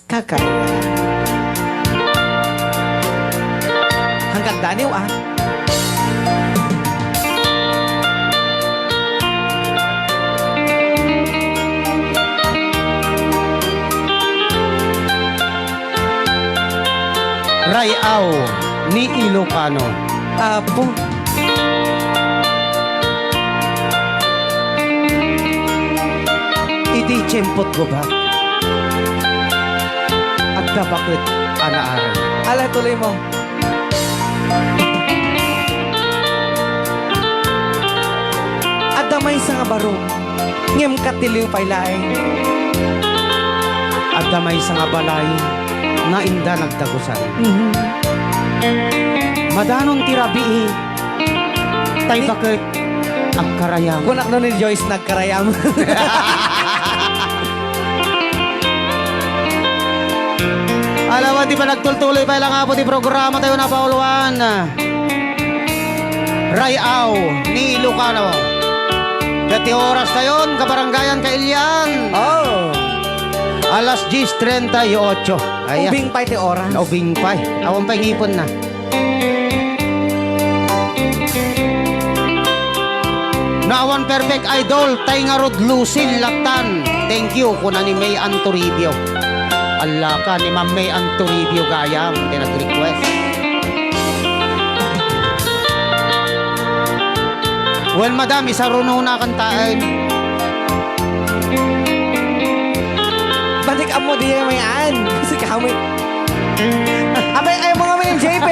kakaya. Hanggang daniw ah. Rayaw ni Ilocano. Apo. Iti tiyempot ko ba? At na bakit anaaral? Ala, tuloy mo. At damay sa nga baro. Ngem katiliw pailaeng. At damay sa nga balay na inda nagtagusan. Madanon tirabii. Tay bakit ang karayam? Kunak no ni Joyce nagkarayam. Alam mo, di pa nagtultuloy pa lang po di programa tayo na pauluan. Rayaw ni Ilocano. 20 oras na yun, kabaranggayan Kailian. Oh. Alas 10:38. Ayan. Ubing pa iti oras. Ubing pa. Awan pa ngipon na. Naawan perfect idol, tay nga rod Lucille Latan. Thank you kuna ni May Antoribio. Allah ka ni Ma'am May Antoribio gayam, nag-request. Well, madam, isa runo na kantaan. Balik mo di may an. Kasi kami. Abay, ayaw mo kami ng JP.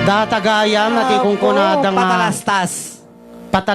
Datagayam, nati kung kunadang patalastas. patalas